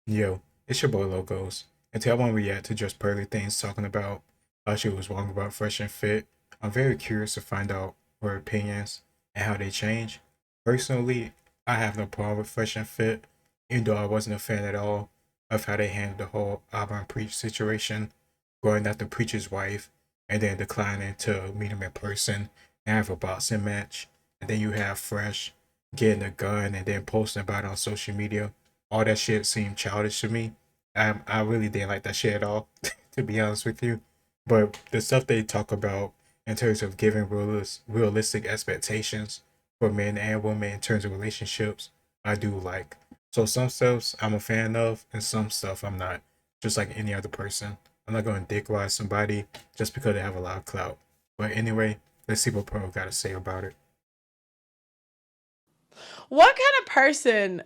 Yo, it's your boy Logos, and today I want to react to just Pearly things talking about how she was wrong about Fresh and Fit. I'm very curious to find out her opinions and how they change. Personally, I have no problem with Fresh and Fit, even though I wasn't a fan at all of how they handled the whole Auburn Preach situation, going after Preacher's wife, and then declining to meet him in person and have a boxing match. And then you have Fresh getting a gun and then posting about it on social media. All that shit seemed childish to me. I really didn't like that shit at all, to be honest with you. But the stuff they talk about in terms of giving realistic expectations for men and women in terms of relationships, I do like. So some stuff I'm a fan of, and some stuff I'm not. Just like any other person, I'm not going to dick ride somebody just because they have a lot of clout. But anyway, let's see what Pro got to say about it. What kind of person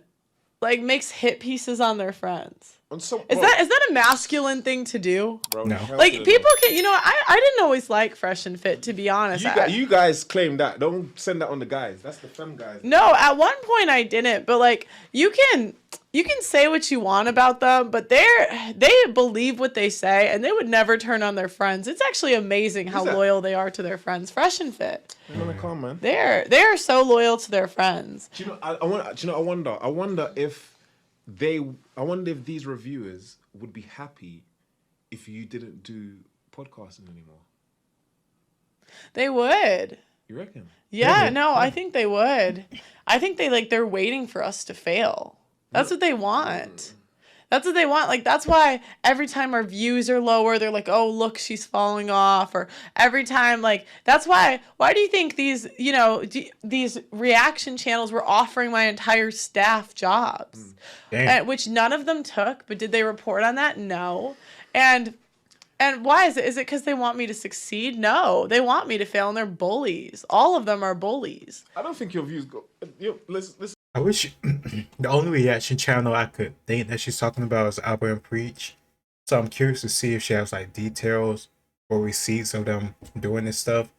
like makes hit pieces on their friends? Is that a masculine thing to do? Bro, No. Like people can, I didn't always like Fresh and Fit, to be honest. You guys claim that. Don't send that on the guys. That's the femme guys. No, at one point I didn't, but like you can say what you want about them, but they believe what they say and they would never turn on their friends. It's actually amazing how loyal they are to their friends. Fresh and Fit. I'm gonna come, man. They are so loyal to their friends. Do you know? I wonder if these reviewers would be happy if you didn't do podcasting anymore. They would. You reckon? Yeah, no, I think they would. I think they're waiting for us to fail. That's what they want. That's what they want. Like, that's why every time our views are lower, they're like, oh, look, she's falling off. Or every time, like, that's why do you think these, these reaction channels were offering my entire staff jobs? Which none of them took, but did they report on that? No. And why is it? Is it because they want me to succeed? No, they want me to fail, and they're bullies. All of them are bullies. I don't think your views go. Listen. I wish the only reaction channel I could think that she's talking about is Albert and Preach. So I'm curious to see if she has like details or receipts of them doing this stuff.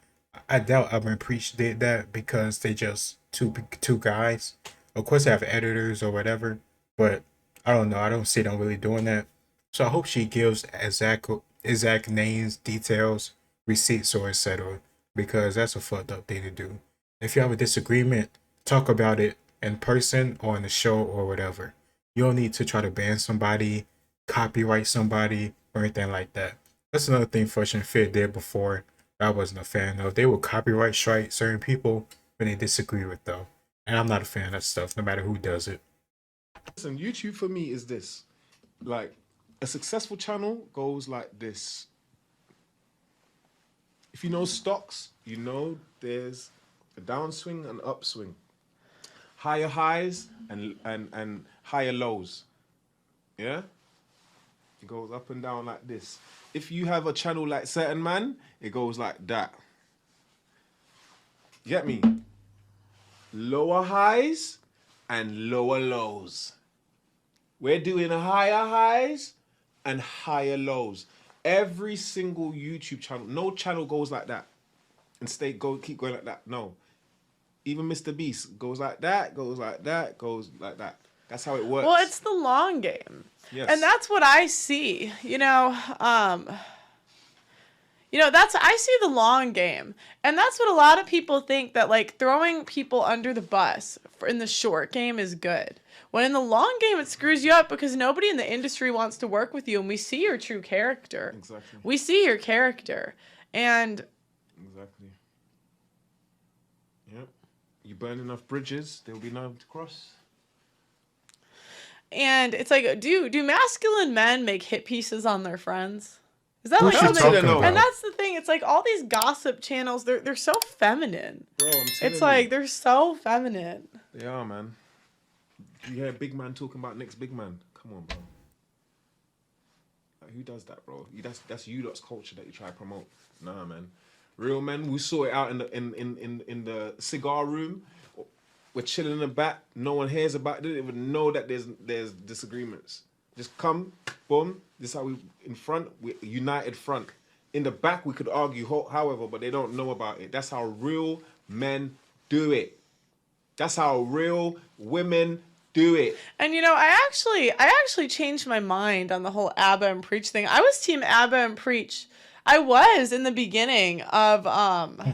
I doubt Albert and Preach did that because they just two guys. Of course they have editors or whatever, but I don't know. I don't see them really doing that. So I hope she gives exact names, details, receipts, or etc. Because that's a fucked up thing to do. If you have a disagreement, talk about it in person or on the show or whatever. You don't need to try to ban somebody, copyright somebody, or anything like that. That's another thing Fresh and Fit did before that I wasn't a fan of. They would copyright strike certain people when they disagree with them. And I'm not a fan of that stuff, no matter who does it. Listen, YouTube for me is this. Like, a successful channel goes like this. If you know stocks, you know there's a downswing and upswing. Higher highs and higher lows. Yeah? It goes up and down like this. If you have a channel like Certain Man, it goes like that. You get me? Lower highs and lower lows. We're doing higher highs and higher lows. Every single YouTube channel, no channel goes like that and keep going like that. No. Even Mr. Beast goes like that, goes like that, goes like that. That's how it works. Well, it's the long game. Yes. And that's what I see. I see the long game. And that's what a lot of people think, that like throwing people under the bus in the short game is good. When in the long game, it screws you up because nobody in the industry wants to work with you, and we see your true character. Exactly. We see your character. And exactly. Yep. You burn enough bridges, there'll be none to cross. And it's like, do masculine men make hit pieces on their friends? Is that like something? And that's the thing. It's like all these gossip channels, they're so feminine. Bro, I'm telling It's like they're so feminine. They are, man. You hear a big man talking about next big man. Come on, bro. Like, who does that, bro? That's you lot's culture that you try to promote. Nah, man. Real men, we saw it out in the cigar room. We're chilling in the back. No one hears about it. They don't even know that there's disagreements. Just come, boom. This is how we in front. We united front. In the back, we could argue, however, but they don't know about it. That's how real men do it. That's how real women Do it. And I actually changed my mind on the whole ABBA and Preach thing. I was team ABBA and Preach. I was in the beginning of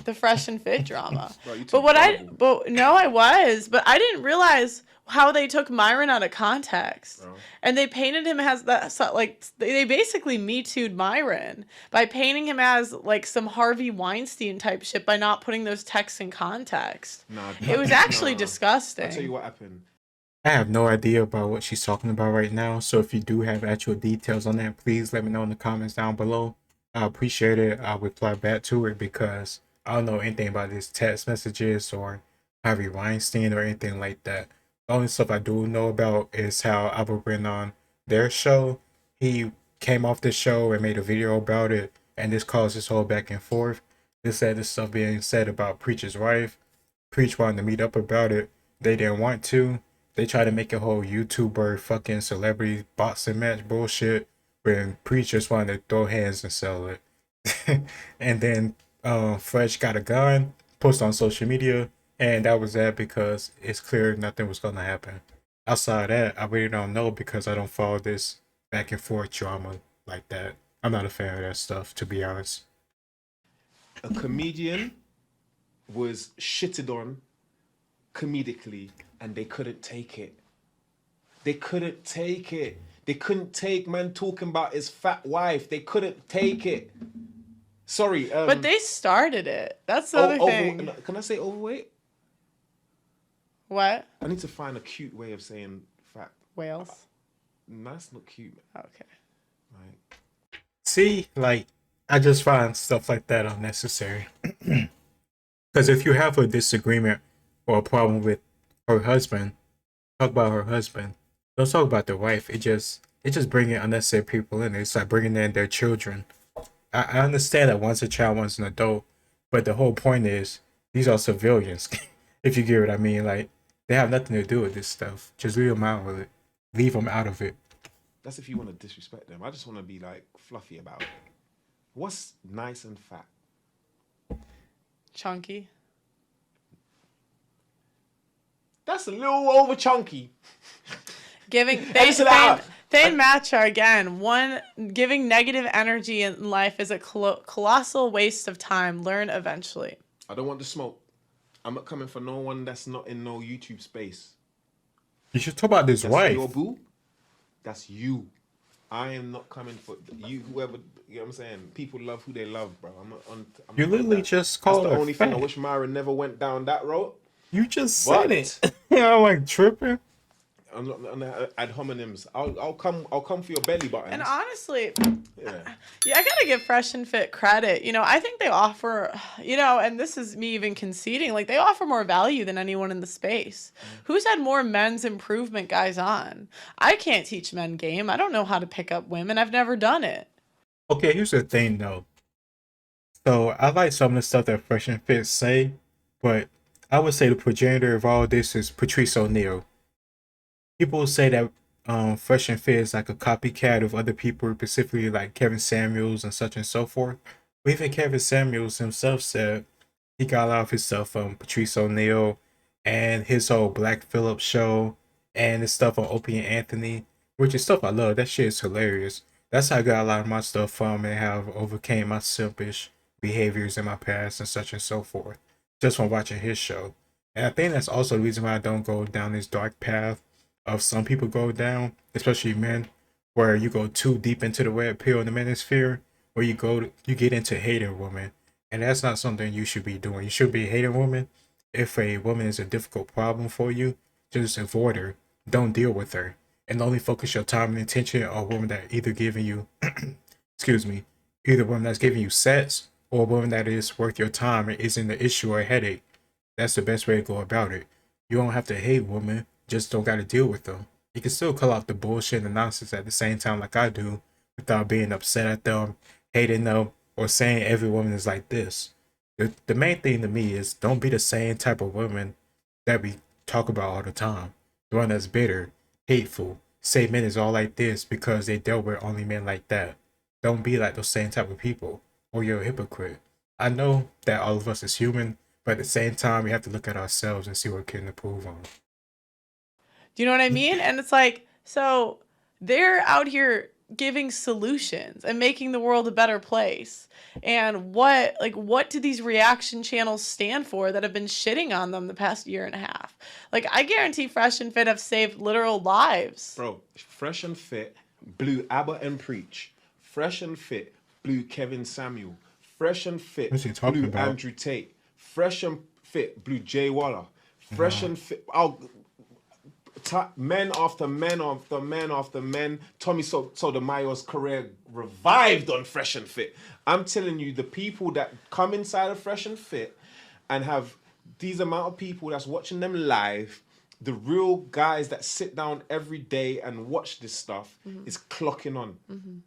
the Fresh and Fit drama. Bro, you But too what I gullible, but no, I was, but I didn't realize how they took Myron out of context. bro. And they painted him as that, so, like, they basically Me Too'd Myron by painting him as like some Harvey Weinstein type shit by not putting those texts in context. Nah, It was actually nah. disgusting. I'll tell you what happened. I have no idea about what she's talking about right now. So if you do have actual details on that, please let me know in the comments down below. I appreciate it. I'll reply back to it because I don't know anything about these text messages or Harvey Weinstein or anything like that. The only stuff I do know about is how Albert went on their show. He came off the show and made a video about it, and this caused this whole back and forth. This said this stuff being said about Preacher's wife. Preach wanted to meet up about it. They didn't want to. They tried to make a whole YouTuber fucking celebrity boxing match bullshit when Preach just wanted to throw hands and sell it. And then Fresh got a gun, posted on social media, and that was that because it's clear nothing was gonna happen. Outside of that, I really don't know because I don't follow this back and forth drama like that. I'm not a fan of that stuff, to be honest. A comedian was shitted on comedically, and they couldn't take it. They couldn't take it. They couldn't take man talking about his fat wife. They couldn't take it. Sorry. But they started it. That's the other thing. Can I say overweight? What? I need to find a cute way of saying fat. Whales. No, that's not cute, man. Okay. Like, See, like, I just find stuff like that unnecessary. Because if you have a disagreement or a problem with her husband, talk about her husband. Don't talk about the wife. It just bringing unnecessary people in. It's like bringing in their children. I understand that one's a child, one's an adult, but the whole point is these are civilians. If you get what I mean, like they have nothing to do with this stuff. Just leave them out of it. Leave them out of it. that's if you want to disrespect them. I just want to be like fluffy about it. What's nice and fat? Chunky. That's a little over chunky. Giving Edit it out. Thane Matcha again. One, giving negative energy in life is a colossal waste of time. Learn eventually. I don't want the smoke. I'm not coming for no one that's not in no YouTube space. You should talk about this That's wife. your boo. That's you. I am not coming for you. Whoever, you know what I'm saying. People love who they love, bro. I'm You not literally that. just That's called the her only thing I fat. wish Myron never went down that road. You just But- said it. I'm like tripping. I'm not on ad hominems. I'll come for your belly buttons. And honestly, Yeah. yeah, I gotta give Fresh and Fit credit. I think they offer, and this is me even conceding, like they offer more value than anyone in the space. Who's had more men's improvement guys on? I can't teach men game. I don't know how to pick up women. I've never done it. Okay, here's the thing though. So I like some of the stuff that Fresh and Fit say, but I would say the progenitor of all this is Patrice O'Neal. People say that Fresh and Fit is like a copycat of other people, specifically like Kevin Samuels and such and so forth. But even Kevin Samuels himself said he got a lot of his stuff from Patrice O'Neal and his whole Black Phillip show and his stuff on Opie and Anthony, which is stuff I love. That shit is hilarious. That's how I got a lot of my stuff from and how I've overcame my selfish behaviors in my past and such and so forth, just from watching his show. And I think that's also the reason why I don't go down this dark path of some people go down, especially men, where you go too deep into the red pill in the manosphere, where you get into hating women, and that's not something you should be doing. You should be hating women. If a woman is a difficult problem for you, just avoid her. Don't deal with her, and only focus your time and attention on women that either giving you, excuse me, either woman that's giving you sex or a woman that is worth your time and isn't an issue or a headache. That's the best way to go about it. You don't have to hate women. Just don't got to deal with them. You can still call out the bullshit and nonsense at the same time like I do without being upset at them, hating them, or saying every woman is like this. The main thing to me is don't be the same type of woman that we talk about all the time. The one that's bitter, hateful, say men is all like this because they dealt with only men like that. Don't be like those same type of people or you're a hypocrite. I know that all of us is human, but at the same time we have to look at ourselves and see what we can improve on. Do you know what I mean? And it's like, so they're out here giving solutions and making the world a better place. And what do these reaction channels stand for that have been shitting on them the past year and a half? Like, I guarantee Fresh and Fit have saved literal lives. Bro, Fresh and Fit blew ABBA and Preach. Fresh and Fit blew Kevin Samuel. Fresh and Fit What's he talking blew about? Andrew Tate. Fresh and Fit blew Jay Waller. Fresh and Fit... men after men after men after men. Tommy Sotomayor's career revived on Fresh and Fit. I'm telling you, the people that come inside of Fresh and Fit and have these amount of people that's watching them live, the real guys that sit down every day and watch this stuff is clocking on.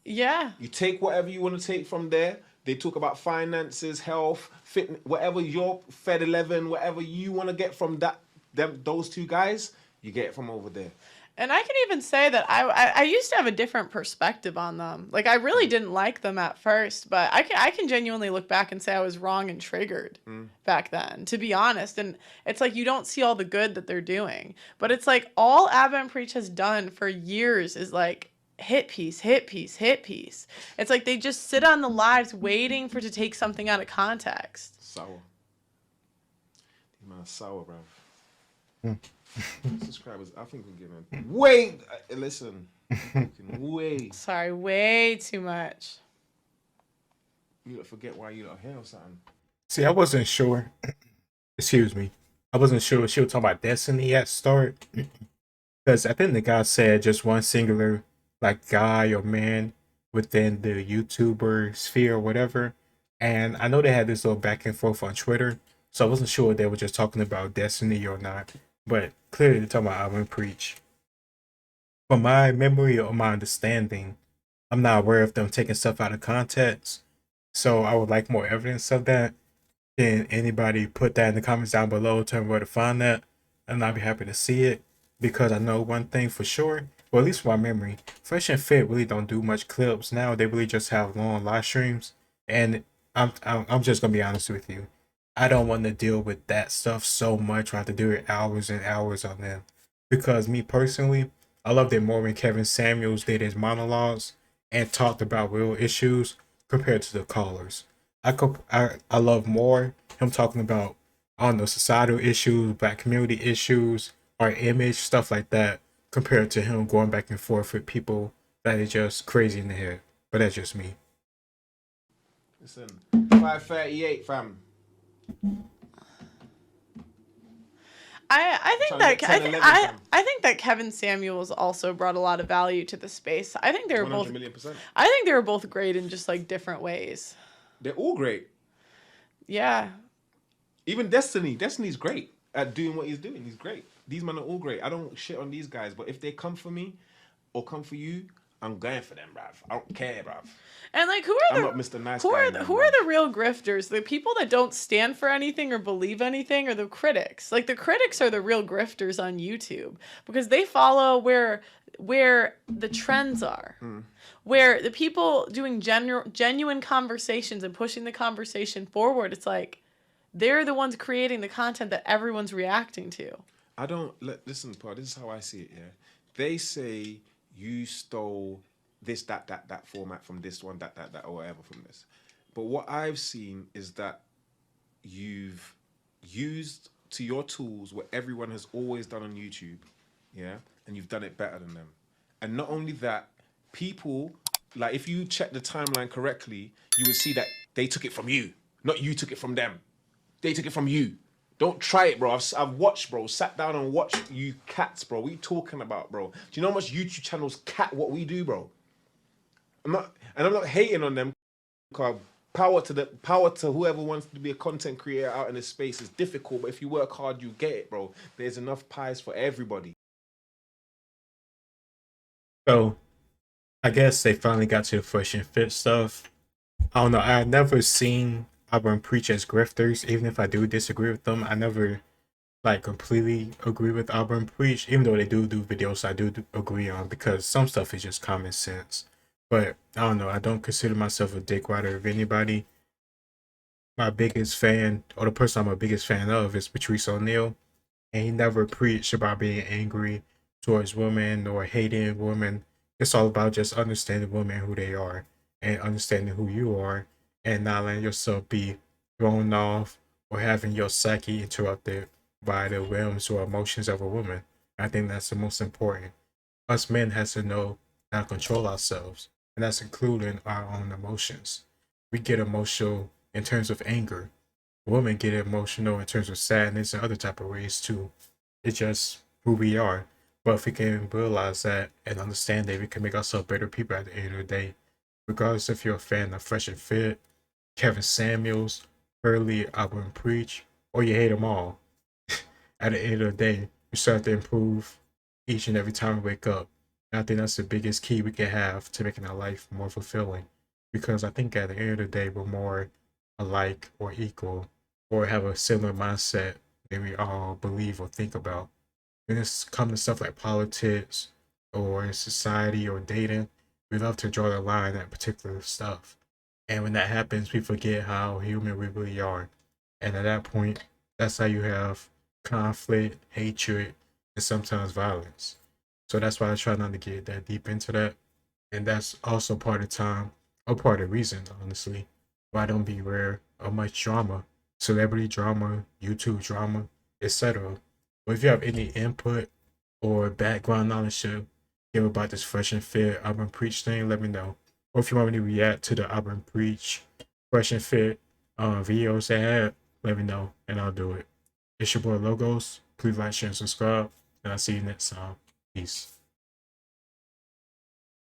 Yeah. You take whatever you want to take from there. They talk about finances, health, fitness, whatever your Fed 11, whatever you want to get from those two guys, you get it from over there. And I can even say that I used to have a different perspective on them. Like, I really didn't like them at first, but I can genuinely look back and say I was wrong and triggered back then, to be honest. And it's like, you don't see all the good that they're doing. But it's like, all ABBA and Preach has done for years is like, hit piece, hit piece, hit piece. It's like they just sit on the lives waiting for to take something out of context. Sour. These man are sour, bruv. Subscribers, I think we're giving way. Listen, way. Sorry, way too much. You don't forget why you not here or something. See, I wasn't sure. Excuse me. I wasn't sure she was talking about Destiny at start. Because I think the guy said just one singular like guy or man within the YouTuber sphere or whatever. And I know they had this little back and forth on Twitter. So I wasn't sure if they were just talking about Destiny or not. But clearly they're talking about Album and Preach. From my memory or my understanding, I'm not aware of them taking stuff out of context. So I would like more evidence of that. Can anybody put that in the comments down below, tell me where to find that, and I'll be happy to see it. Because I know one thing for sure, or at least from my memory, Fresh and Fit really don't do much clips now. They really just have long live streams. And I'm just gonna be honest with you. I don't want to deal with that stuff so much. I have to do it hours and hours on them. Because me personally, I love that more when Kevin Samuels did his monologues and talked about real issues compared to the callers. I love more him talking about, I don't know, societal issues, black community issues, our image, stuff like that, compared to him going back and forth with people that are just crazy in the head. But that's just me. Listen, 5:38, fam. I think that Kevin Samuels also brought a lot of value to the space. I think they were both 100,000,000%. I think they were both great in just like different ways. They're all great. Yeah. Even Destiny's great at doing what he's doing. He's great. These men are all great. I don't shit on these guys, but if they come for me or come for you, I'm going for them, bruv. I don't care, bruv. And like, who I'm are not the Mr. Nice who Guy, are man, who are the real grifters? The people that don't stand for anything or believe anything, or the critics? Like, the critics are the real grifters on YouTube because they follow where the trends are. Where the people doing genuine conversations and pushing the conversation forward, it's like they're the ones creating the content that everyone's reacting to. Listen, Paul, this is how I see it, yeah. They say you stole this, that format from this one, that, or whatever from this. But what I've seen is that you've used to your tools what everyone has always done on YouTube, yeah? And you've done it better than them. And not only that, people, like if you check the timeline correctly, you would see that they took it from you, not you took it from them. They took it from you. Don't try it, bro. I've watched, bro. Sat down and watched you cats, bro. What are you talking about, bro? Do you know how much YouTube channels cat what we do, bro? I'm not hating on them. Power to whoever wants to be a content creator out in this space is difficult, but if you work hard, you get it, bro. There's enough pies for everybody. So, I guess they finally got to the Fresh and Fit stuff. I don't know. I've never seen Auburn Preach as grifters, even if I do disagree with them. I never like completely agree with Auburn Preach, even though they do videos I do agree on, because some stuff is just common sense. But I don't know. I don't consider myself a dick rider of anybody. My biggest fan, or the person I'm a biggest fan of, is Patrice O'Neal. And he never preached about being angry towards women or hating women. It's all about just understanding women who they are and understanding who you are and not letting yourself be thrown off or having your psyche interrupted by the whims or emotions of a woman. I think that's the most important. Us men has to know how to control ourselves, and that's including our own emotions. We get emotional in terms of anger. Women get emotional in terms of sadness and other type of ways too. It's just who we are. But if we can realize that and understand that, we can make ourselves better people at the end of the day. Regardless if you're a fan of Fresh and Fit, Kevin Samuels, Pearly, I Wouldn't Preach, or you hate them all. At the end of the day, we start to improve each and every time we wake up. And I think that's the biggest key we can have to making our life more fulfilling. Because I think at the end of the day, we're more alike or equal or have a similar mindset than we all believe or think about. When it's come to stuff like politics or society or dating, we love to draw the line at particular stuff. And when that happens, we forget how human we really are. And at that point, that's how you have conflict, hatred, and sometimes violence. So that's why I try not to get that deep into that. And that's also part of the time, or part of the reason, honestly, why I don't be rare of much drama, celebrity drama, YouTube drama, etc. But if you have any input or background knowledge to give about this Fresh and Fit Urban Preach thing, let me know. Or if you want me to react to the Urban Preach Fresh and Fit videos they had, let me know and I'll do it. It's your boy Logos. Please like, share, and subscribe. And I'll see you next time. Peace.